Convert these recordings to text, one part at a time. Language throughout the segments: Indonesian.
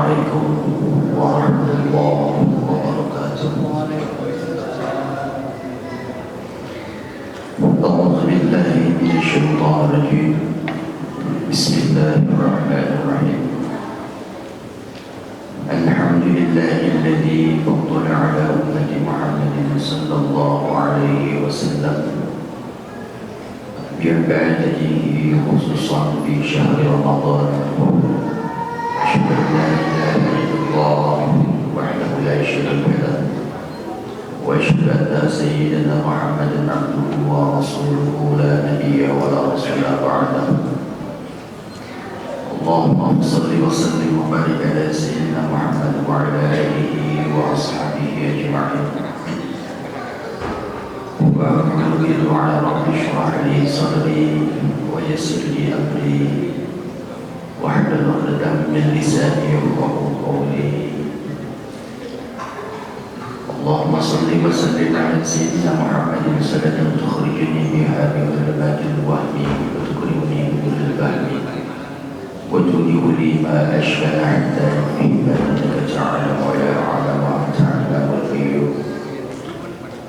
عليكم ورحمة الله وبركاته. أعوذ بالله من الشيطان الرجيم. بسم الله الرحمن الرحيم. الحمد لله الذي فضل على أمة محمد صلى الله عليه وسلم بعبادته خصوصا في شهر رمضان. أشهد أن لا إله إلا الله وحده لا شريك له وأشهد أن سيدنا محمدا عبده ورسوله لا نبي ولا رسول بعده. اللهم صل وسلم وبارك على سيدنا محمد وعلى آله وأصحابه أجمعين. وأقول دعاء رب اشرح لي صدري ويسر لي أمري واحلل عقدة من لساني يفقهوا قولي. اللهم صل وسلم على سيدنا محمد صلاة تخرجني بها من ظلمات الوهم وتكرمني من الفهم وتنيب لي ما أشبه حتى يفهم أنك تعلم ولا أعلم وأنت علام الغيوب.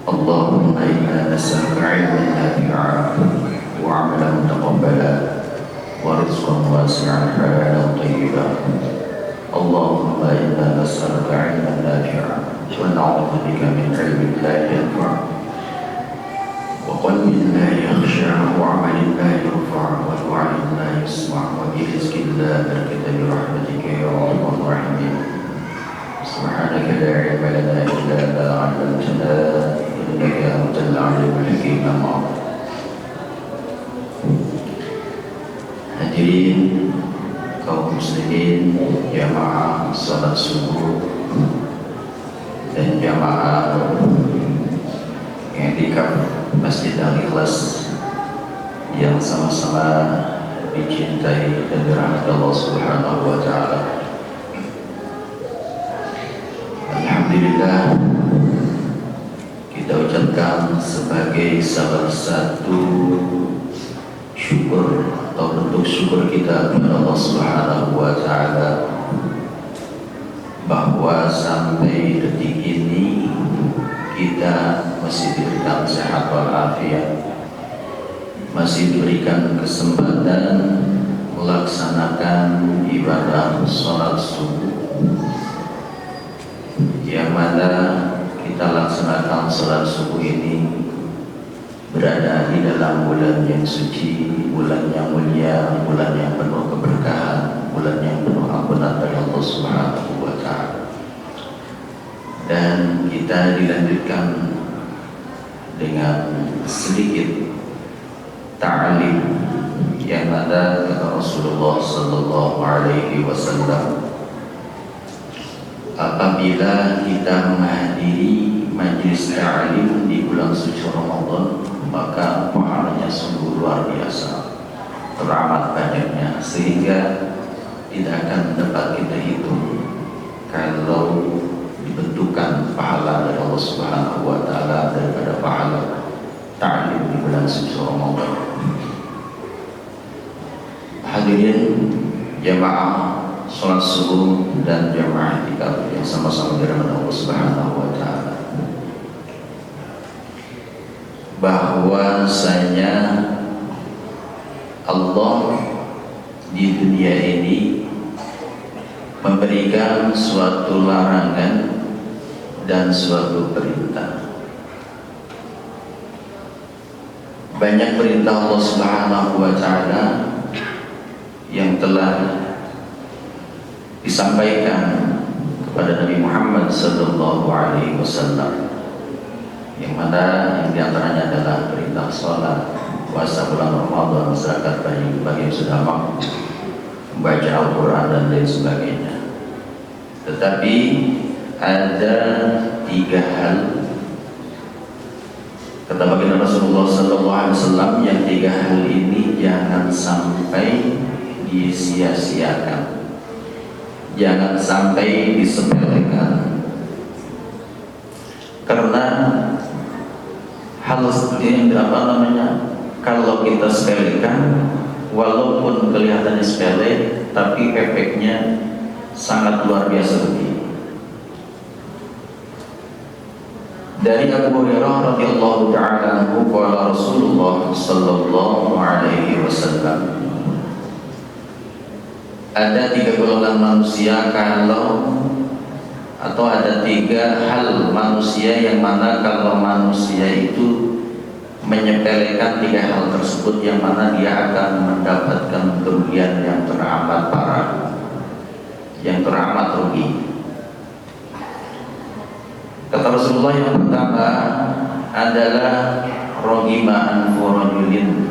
اللهم إنا نسألك علما نافعا وعملا متقبلا ورزقا واسعا حلالا طيبا. اللهم إنا نسألك علما نافعا ونعوذ بك من علم لا ينفع وقلب لا يخشع وعمل لا يرفع ودعاء لا يسمع وبرزق لا بركة برحمتك يا أرحم الراحمين. سبحانك لا علم لنا إلا ما علمتنا إنك أنت العليم الحكيم. Hadirin kaum muslimin, jamaah salat subuh dan jamaah i'tikaf Masjid Al-Ikhlas yang sama-sama dicintai dan dirahmati Allah Subhanahu wa taala. Alhamdulillah, kita ucapkan sebagai salah satu syukur atau bentuk syukur kita kepada Allah Subhanahu wa taala bahwa sampai detik ini kita masih diberikan sehat walafiat, masih diberikan kesempatan melaksanakan ibadah sholat subuh, yang mana kita laksanakan sholat subuh ini berada di dalam bulan yang suci, bulan yang mulia, bulan yang penuh keberkahan, bulan yang penuh ampunan dari Allah Subhanahu wa taala. Dan kita dilanjutkan dengan sedikit ta'lim yang ada kata Rasulullah sallallahu alaihi wasallam, apabila kita menghadiri majlis ta'lim di bulan suci Ramadan, maka pahalanya sungguh luar biasa, teramat banyaknya, sehingga tidak akan dapat kita hitung kalau dibentukkan pahala dari Allah Subhanahu wa taala daripada pahala ta'lim di bulan suci Ramadan. Hadirin jamaah salat subuh dan jamaah i'tikaf yang sama-sama dirahmati Allah Subhanahu wa taala, bahwasanya Allah di dunia ini memberikan suatu larangan dan suatu perintah. Banyak perintah Allah Subhanahu wa taala yang telah disampaikan kepada Nabi Muhammad sallallahu alaihi wasallam, yang mana yang diantaranya adalah perintah sholat, puasa bulan Ramadan, zakat bagi yang sudah mampu, membaca Al-Quran dan lain sebagainya. Tetapi ada 3 hal, kata baginda Rasulullah SAW, yang 3 hal ini jangan sampai disia-siakan, jangan sampai disepelekan, karena hal seperti ini kalau kita sepelekan, walaupun kelihatannya sepele, tapi efeknya sangat luar biasa rugi. Dari Abu Hurairah radhiyallahu ta'ala anhu qala Rasulullah sallallahu alaihi wasallam, ada 3 golongan manusia atau ada 3 hal manusia yang mana kalau manusia itu menyepelekan 3 hal tersebut, yang mana dia akan mendapatkan kerugian yang teramat parah, yang teramat rugi. Kata Rasulullah, yang pertama adalah rohima anfu rajulin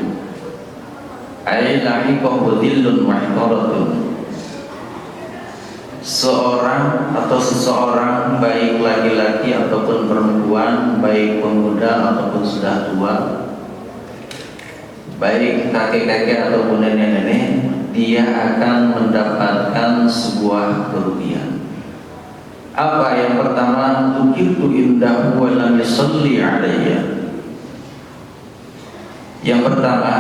ay lahiqahu dhillun wa hiqaratun. Seorang atau seseorang, baik laki-laki ataupun perempuan, baik pemuda ataupun sudah tua, baik kakek-kakek ataupun nenek-nenek, dia akan mendapatkan sebuah kerugian. Apa yang pertama? Tukirtu indahu wa lam yusalli alayya. Yang pertama,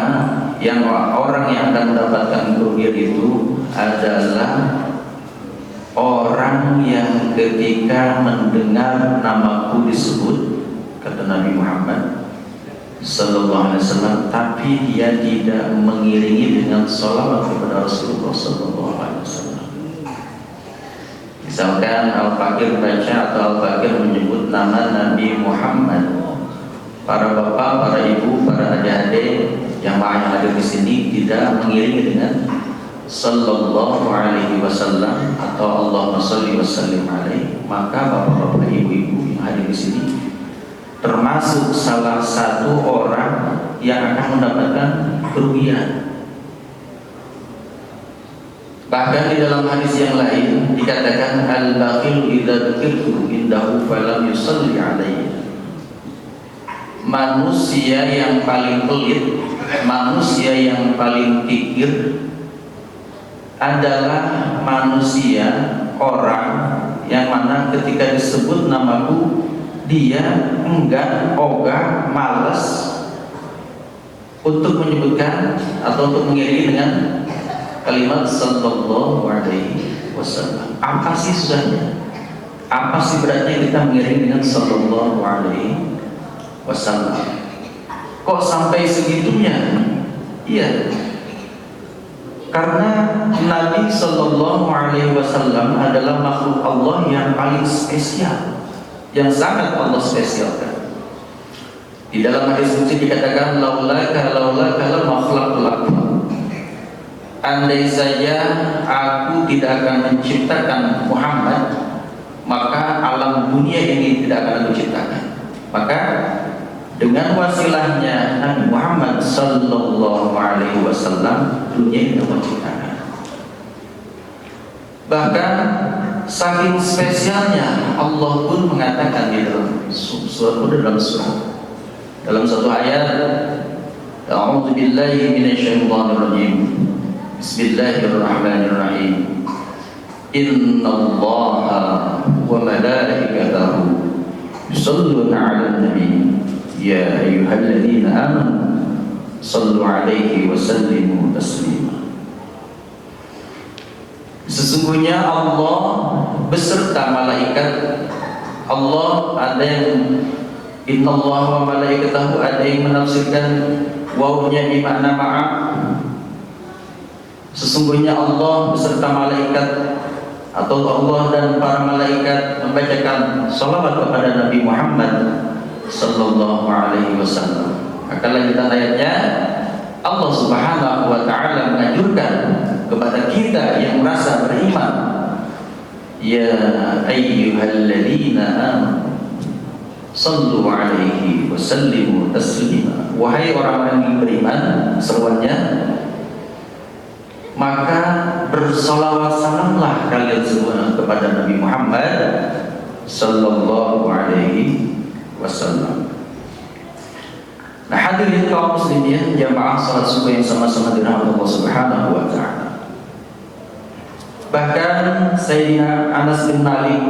yang orang yang akan mendapatkan kerugian itu adalah orang yang ketika mendengar namaku disebut, kata Nabi Muhammad sallallahu alaihi wasallam, tapi dia tidak mengiringi dengan sholawat kepada Rasulullah sallallahu alaihi wasallam. Misalkan Al-Fakir baca atau Al-Fakir menyebut nama Nabi Muhammad, para bapak, para ibu, para adik-adik yang hadir di sini tidak mengiringi dengan sallallahu alaihi wasallam atau Allahumma shalli wa sallim alaihi, maka bapak-bapak, ibu-ibu yang hadir di sini termasuk salah satu orang yang akan mendapatkan kerugian. Bahkan di dalam hadis yang lain dikatakan, al-bakhil idza dzukirtu indahu falam yusalli alaihi. Manusia yang paling pelit, manusia yang paling kikir adalah manusia, orang yang mana ketika disebut namaku dia enggan, ogah, malas untuk menyebutkan atau untuk mengiringi dengan kalimat sallallahu alaihi wasallam. Apa sih susahnya? Apa sih beratnya kita mengiringi dengan sallallahu alaihi wasallam? Kok sampai segitunya? Iya, karena Nabi sallallahu alaihi wasallam adalah makhluk Allah yang paling spesial, yang sangat Allah spesialkan. Di dalam hadis qudsi dikatakan, laulaka la makhlaqtu. Andai saja aku tidak akan menciptakan Muhammad, maka alam dunia ini tidak akan aku ciptakan. Maka dengan wasilahnya Nabi Muhammad sallallahu alaihi wasallam, dunia ini aku ciptakan. Bahkan saking spesialnya Allah pun mengatakan di dalam surah, dalam satu ayat, a'udzu billahi minasyaitonir rajim. Bismillahirrahmanirrahim. Innallaha wa malaikatahu yusholluna 'alan nabi ya ayyuhalladzina amanu shallu 'alaihi wa sallimu taslima. Sesungguhnya Allah beserta malaikat. Allah ada yang innallaha wa malaikatahu, ada yang menafsirkan wawunya bermakna ma'a. Sesungguhnya Allah beserta malaikat, atau Allah dan para malaikat membacakan salawat kepada Nabi Muhammad sallallahu alaihi wasallam. Maka lanjutan ayatnya, Allah Subhanahu wa taala menganjurkan kepada kita yang merasa beriman, ya ayyuhalladzina amanu sallu alaihi wa sallimu taslima. Wahai orang-orang yang beriman, seruannya, maka bersolawat salamlah kalian semua kepada Nabi Muhammad sallallahu alaihi wasallam. Nah, hadirin kaum muslimin, jamaah salat subuh yang sama-sama dirahmati Allah Subhanahu wa taala. Bahkan Sayyidina Anas bin Malik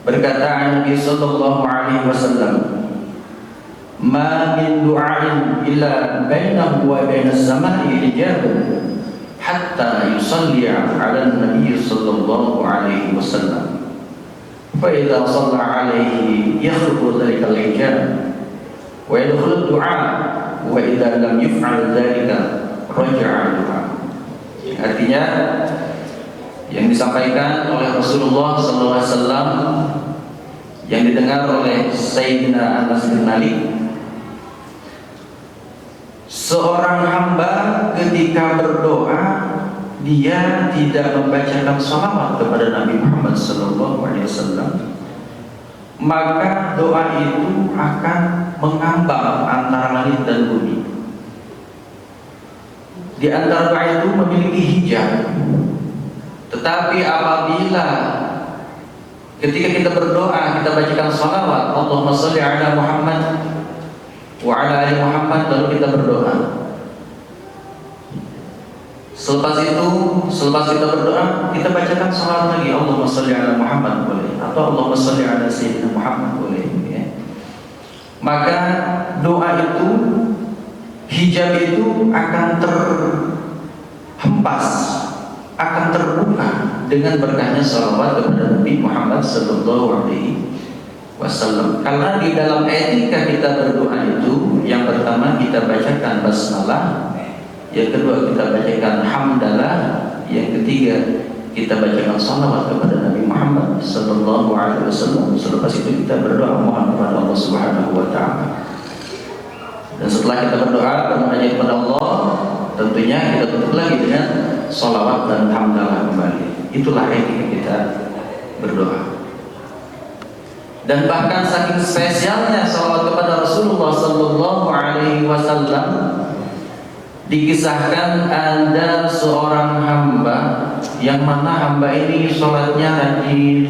berkata, Nabi sallallahu alaihi wasallam, ma min du'ain illa bainahu wa bainas sama'i hijabun hatta yusalli 'ala an-nabiy sallallahu alaihi wasallam. Fa idza shalla 'alaihi yakhruju dhalika al-hijab wa yadkhulu ad-du'a wa idza lam yaf'al dhalika raja'a ad-du'a. Artinya yang disampaikan oleh Rasulullah sallallahu alaihi wasallam yang didengar oleh Sayyidina Anas bin Malik, seorang hamba ketika berdoa dia tidak membacakan salawat kepada Nabi Muhammad SAW, maka doa itu akan mengambang antara langit dan bumi. Di antara doa itu memiliki hijab. Tetapi apabila ketika kita berdoa kita bacakan salawat, Allahumma sholli ala Muhammad wa ala ali Muhammad, lalu kita berdoa. Selepas kita berdoa, kita bacakan salawat lagi, Allahumma sholli ala Muhammad boleh, atau Allahumma sholli ala Sayyidina Muhammad boleh, ya. Maka doa itu, hijab itu akan terhempas, akan terbuka dengan berkahnya salawat kepada Nabi Muhammad sallallahu alaihi wasallam. Karena di dalam etika kita berdoa itu, yang pertama kita bacakan basmalah, yang kedua kita bacakan hamdalah, yang ketiga kita bacakan salawat kepada Nabi Muhammad sallallahu alaihi wasallam. Selepas itu kita berdoa mohon kepada Allah Subhanahu wa taala. Dan setelah kita berdoa bermunajat kepada Allah, tentunya kita tutup lagi dengan salawat dan hamdalah kembali. Itulah etika kita berdoa. Dan bahkan saking spesialnya salawat kepada Rasulullah sallallahu alaihi wasallam, dikisahkan ada seorang hamba yang mana hamba ini sholatnya rajin,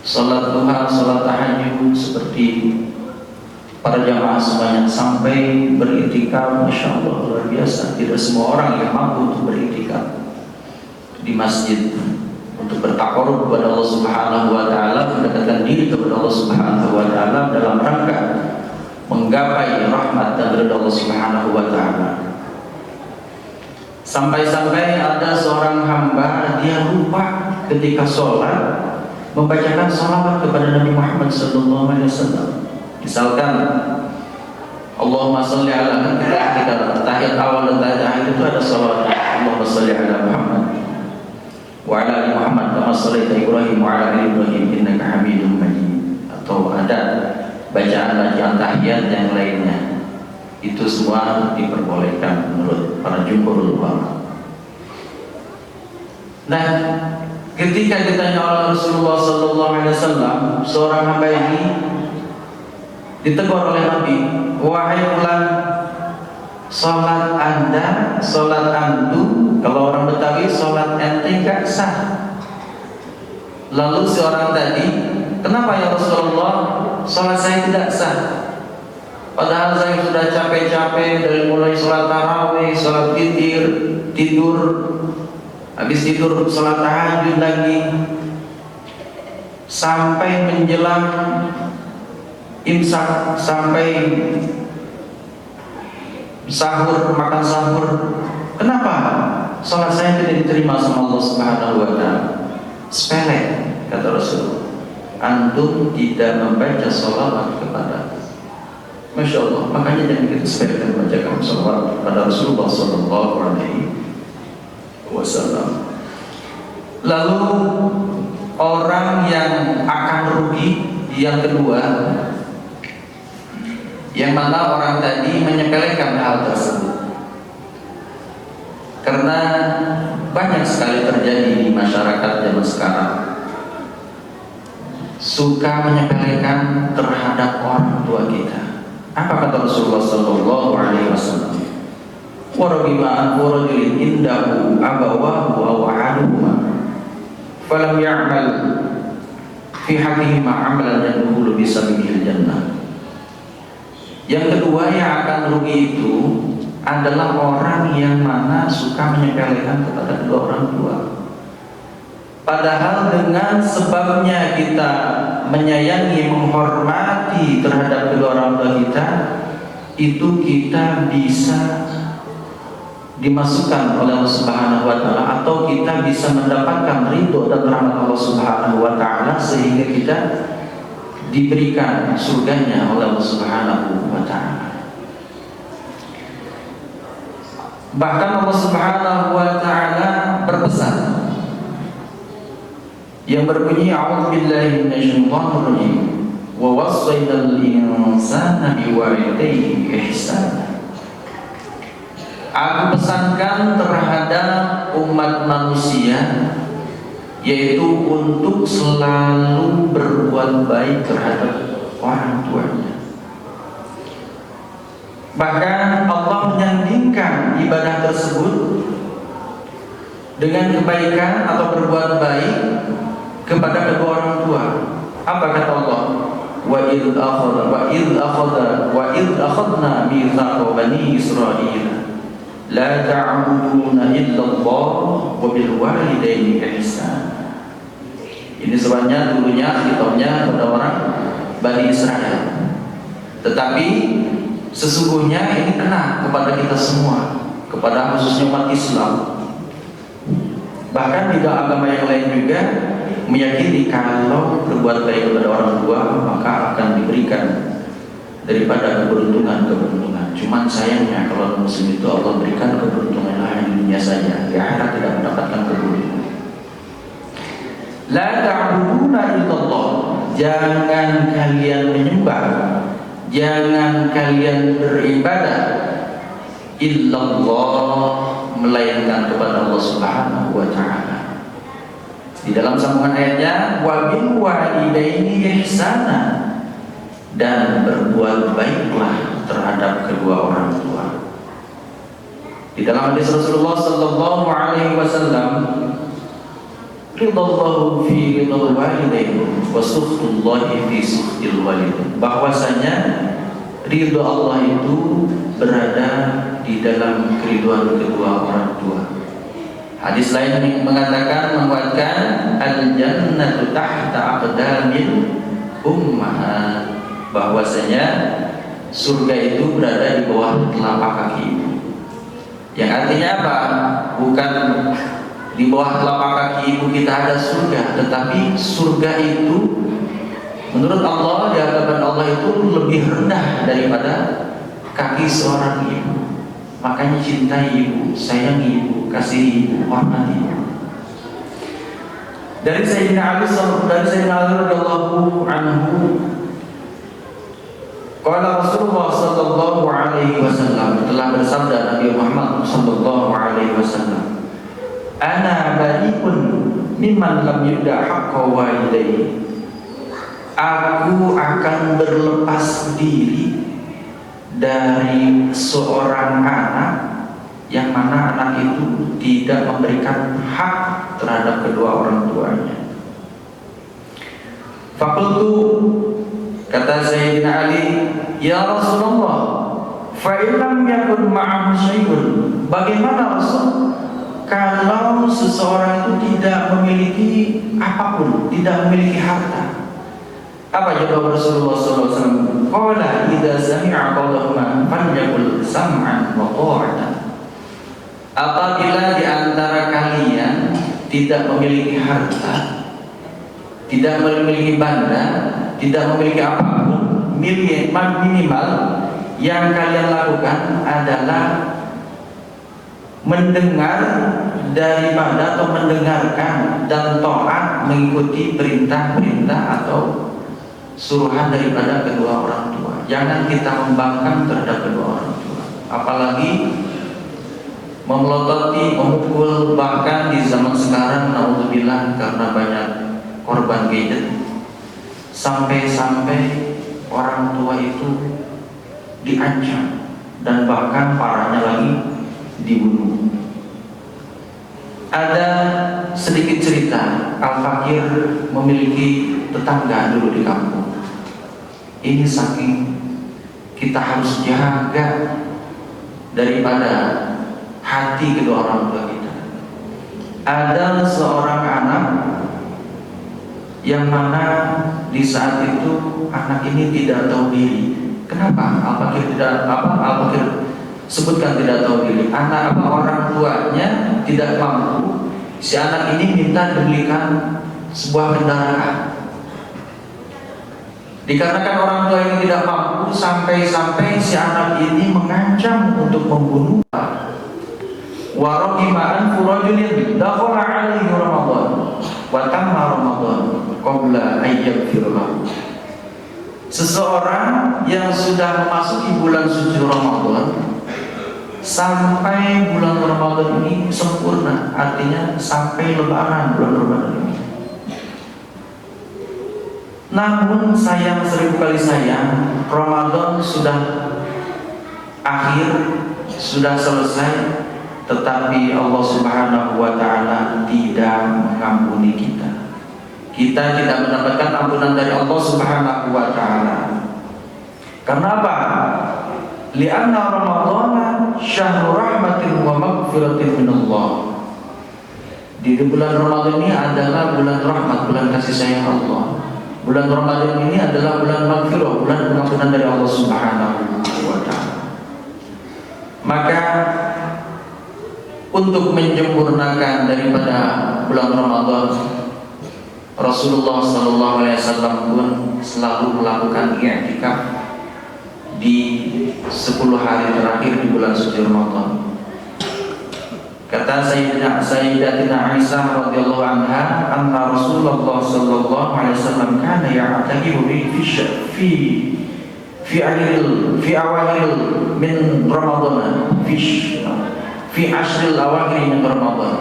sholat duha, sholat tahajud seperti para jamaah semuanya, sampai beriktikaf. Masya Allah, luar biasa. Tidak semua orang yang mampu untuk beriktikaf di masjid, untuk bertakarub kepada Allah Subhanahu wa taala, mendekatkan diri kepada Allah Subhanahu wa taala dalam rangka menggapai rahmat dan ridha Allah Subhanahu wa taala. Sampai-sampai ada seorang hamba dia lupa ketika sholat membacakan salawat kepada Nabi Muhammad sallallahu alaihi wasallam. Misalkan Allahumma sholli ala, kita tahiyat awal dan tahiyat akhir itu ada salawat, Allahumma sholli ala Muhammad wa ala ali Muhammad kama shallaita Ibrahim wa ala ali Ibrahim innaka Hamidum Majid, atau ada bacaan-bacaan tahiyat yang lainnya. Itu semua diperbolehkan menurut para jumhurul ulama. Nah, ketika ditanya oleh Rasulullah sallallahu alaihi wasallam, seorang hamba ini ditegur oleh Nabi, wahai fulan, salat anda, salat antum, kalau orang Betawi salat ente gak sah. Lalu seorang tadi, kenapa ya Rasulullah salat saya tidak sah? Padahal saya sudah capek-capek dari mulai sholat tarawih, sholat witir, tidur, habis tidur sholat tahajud lagi, sampai menjelang imsak, sampai sahur, makan sahur. Kenapa sholat saya tidak diterima sama Allah Subhanahu wa taala? Sepele, kata Rasulullah, antum tidak membaca sholawat kepada. Masya Allah, makanya jangan kita sepelekan membacakan sholawat kepada Rasulullah sallallahu alaihi wasallam. Lalu orang yang akan rugi yang kedua, yang mana orang tadi menyepelekan hal tersebut. Karena banyak sekali terjadi di masyarakat zaman sekarang, suka menyepelekan terhadap orang tua kita. Apa kata Rasulullah sallallahu alaihi wasallam? Wa rabiba an rajulin indahu abawahu aw ahaduhuma falam ya'mal fi haqqihima 'amalan yadkhulu bi sabiil jannah. Yang kedua yang akan rugi itu adalah orang yang mana suka menyepelekan kepada kedua orang tua. Padahal dengan sebabnya kita menyayangi, menghormati terhadap kedua orang tua kita, itu kita bisa dimasukkan oleh Allah Subhanahu wa taala, atau kita bisa mendapatkan ridho dan rahmat Allah Subhanahu wa taala sehingga kita diberikan surganya oleh Allah Subhanahu wa taala. Bahkan Allah Subhanahu wa taala berpesan yang berbunyi, a'udzubillahi minasyaitonir rajim, wa wassaynal insana biwalidayhi ihsana. Aku pesankan terhadap umat manusia, yaitu untuk selalu berbuat baik terhadap orang tuanya. Bahkan Allah menyandingkan ibadah tersebut dengan kebaikan atau berbuat baik kepada kedua orang tua. Apa kata Allah? Wa idh akhadna mitsaqa bani Israil la ta'buduna illallah wa bil walidayni ihsana. Ini sebenarnya dulunya khitabnya pada orang Bani Israel, tetapi sesungguhnya ini kena kepada kita semua, kepada khususnya umat Islam. Bahkan di dalam agama yang lain juga meyakini kalau berbuat baik kepada orang tua maka akan diberikan daripada keberuntungan. Cuman sayangnya kalau muslim itu Allah berikan keberuntungan hanya di dunia saja, di akhirat tidak mendapatkan keberuntungan. La ta'buduna illallah, jangan kalian menyembah, jangan kalian beribadah illallah, melainkan kepada Allah Subhanahu wa taala. Di dalam sambungan ayatnya, wa bil walidaini ihsana, dan berbuat baiklah terhadap kedua orang tua. Di dalam hadis Rasulullah sallallahu alaihi wasallam, ridallahu fi ridal walidain wa sukhtullahi fi sukhtil walidain, bahwasanya ridha Allah itu berada di dalam keriduan kedua orang tua. Hadis lain mengatakan, menguatkan al-jannatu tahta aqdamil ummahat, bahwasanya surga itu berada di bawah telapak kaki ibu. Yang artinya apa? Bukan di bawah telapak kaki ibu kita ada surga, tetapi surga itu menurut Allah, di hadapan Allah itu lebih rendah daripada kaki seorang ibu. Makanya cintai ibu, sayangi ibu, kasihi ibu, hormati ibu. Dari Sayyidina Ali radhiyallahu anhu, qala Rasulullah sallallahu alaihi wasallam, telah bersabda Nabi Muhammad sallallahu alaihi wasallam, ana bari'un mimman lam yuda haqqa walidayhi, aku akan berlepas diri dari seorang anak yang mana anak itu tidak memberikan hak terhadap kedua orang tuanya. Fakultu, kata Sayyidina Ali, ya Rasulullah, fa'ilam yakun ma'ahu syai'un, bagaimana Rasul kalau seseorang itu tidak memiliki apapun, tidak memiliki harta? Apa jawab Rasulullah SAW? Qala idza sami'a qawlahuma falyakul sam'an wa ta'atan. Apabila di antara kalian tidak memiliki harta, tidak memiliki benda, tidak memiliki apapun, minimal yang kalian lakukan adalah mendengar daripada atau mendengarkan dan taat mengikuti perintah-perintah atau suruhan daripada kedua orang tua. Jangan kita membangkang terhadap kedua orang tua, apalagi memelototi, memukul. Bahkan di zaman sekarang, naudzubillah, karena banyak korban gadget, sampai-sampai orang tua itu diancam dan bahkan parahnya lagi dibunuh. Ada sedikit cerita, Al-Fakir memiliki tetangga dulu di kampung. Ini saking kita harus jaga daripada hati kedua orang tua kita. Ada seorang anak yang mana di saat itu anak ini tidak tahu diri. Kenapa Al-Fakir sebutkan tidak tahu diri, anak apa orang tuanya tidak mampu, si anak ini minta dibelikan sebuah kendaraan. Dikarenakan orang tua ini tidak mampu, sampai-sampai si anak ini mengancam untuk membunuh. Warahima'an furajulin dakhala alaihi Ramadan wa tamma Ramadan qabla ayyagfir lahu. Seseorang yang sudah memasuki bulan suci Ramadan sampai bulan Ramadan ini sempurna, artinya sampai lebaran bulan Ramadan ini. Namun sayang, seribu kali sayang, Ramadan sudah akhir, sudah selesai, tetapi Allah Subhanahu wa Ta'ala tidak mengampuni kita. Kita tidak mendapatkan ampunan dari Allah Subhanahu wa Ta'ala. Kenapa? Li'anna Ramadhan syahrul rahmatin wa maghfiratin minallah. Di bulan Ramadan ini adalah bulan rahmat, bulan kasih sayang Allah. Bulan Ramadan ini adalah bulan maghfirah, bulan pengampunan dari Allah Subhanahu wa Ta'ala. Maka untuk menyempurnakan daripada bulan Ramadan, Rasulullah SAW pun selalu melakukan i'tikaf di 10 hari terakhir di bulan suci Ramadan. Kata Sayyidatina Aisyah radhiyallahu anha, anna Rasulullah sallallahu alaihi wasallam kana ya'takifu fi awahil min Ramadan fi ashril awakhir min Ramadan.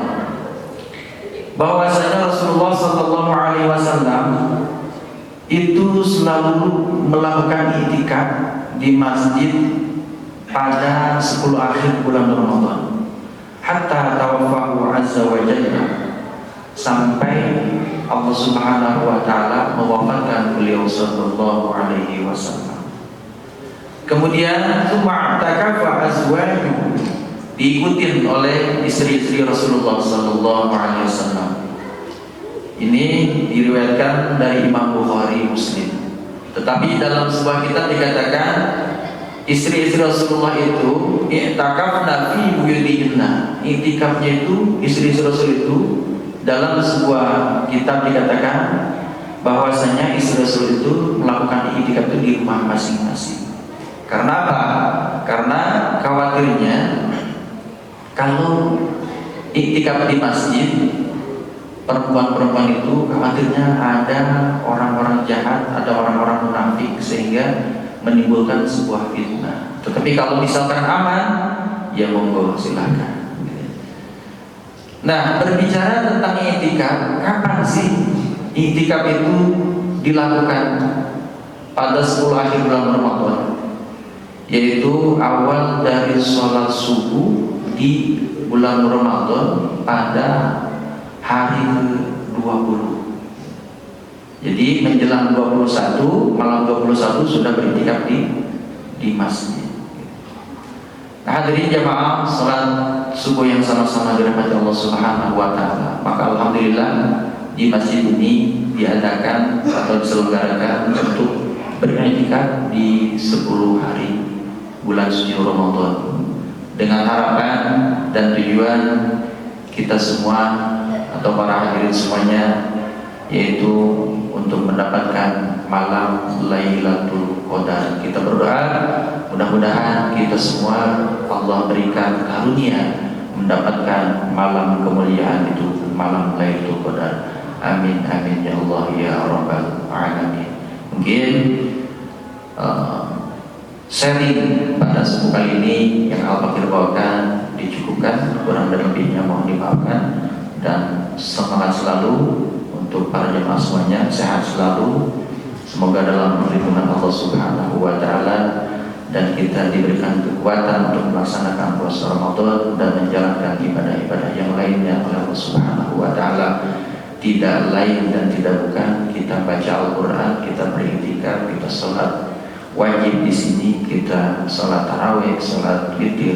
Bahwasanya Rasulullah sallallahu alaihi wasallam itu selalu melakukan i'tikaf di masjid pada 10 akhir bulan Ramadan, hatta tawaffahu azza wa jalla, sampai Allah Subhanahu wa Ta'ala mewafatkan beliau sallallahu alaihi wasallam. Kemudian ma'takafa azwajuhu, diikutin oleh istri-istri Rasulullah sallallahu alaihi wasallam. Ini diriwayatkan dari Imam Bukhari, Muslim. Tetapi dalam sebuah kitab dikatakan istri-istri Rasulullah itu i'takafna fi buyutihinna. I'tikafnya itu istri-istri Rasul itu dalam sebuah kitab dikatakan bahwasanya istri Rasul itu melakukan i'tikaf itu di rumah masing-masing. Karena apa? Karena khawatirnya kalau i'tikaf di masjid, perempuan-perempuan itu khawatirnya ada orang-orang jahat, ada orang-orang munafik, sehingga menimbulkan sebuah fitnah. Tetapi kalau misalkan aman, ya monggo silakan. Nah, berbicara tentang i'tikaf, kapan sih i'tikaf itu dilakukan? Pada 10 akhir bulan Ramadan, yaitu awal dari sholat subuh di bulan Ramadan pada hari ke-20. Jadi menjelang 21, malam 21 sudah beriktikaf di masjid. Nah, hadirin jamaah salat subuh yang sama-sama dirahmati Allah Subhanahu wa Ta'ala. Maka alhamdulillah di masjid ini diadakan atau diselenggarakan untuk beriktikaf di 10 hari bulan suci Ramadan, dengan harapan dan tujuan kita semua atau para hadirin semuanya, yaitu untuk mendapatkan malam Lailatul Qadar. Kita berdoa mudah-mudahan kita semua Allah berikan karunia mendapatkan malam kemuliaan itu, malam Lailatul Qadar. Amin amin ya Allah ya Rabbal alamin. Mungkin sharing pada subuh kali ini yang Al-Fakir bawakan dicukupkan, kurang dan lebihnya mohon dimaafkan, dan semangat selalu untuk para jemaah semuanya, sehat selalu, semoga dalam perlindungan Allah Subhanahu wa Ta'ala, dan kita diberikan kekuatan untuk melaksanakan puasa Ramadan dan menjalankan ibadah-ibadah yang lainnya oleh Allah Subhanahu wa Ta'ala. Tidak lain dan tidak bukan kita baca Al-Quran, kita beriktikaf, kita sholat wajib di sini, kita sholat tarawih, sholat witir,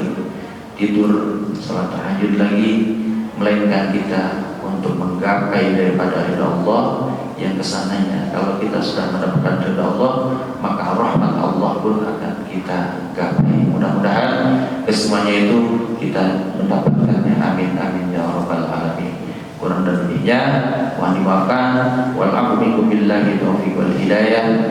tidur, sholat tahajud lagi, melainkan kita untuk menggapai daripada ridha Allah yang kesananya kalau kita sudah mendapatkan ridha Allah, maka rahmat Allah pun akan kita gapai. Mudah-mudahan Mohon dimaafkan. Wal a'fu minkum billahi taufiq wal hidayah.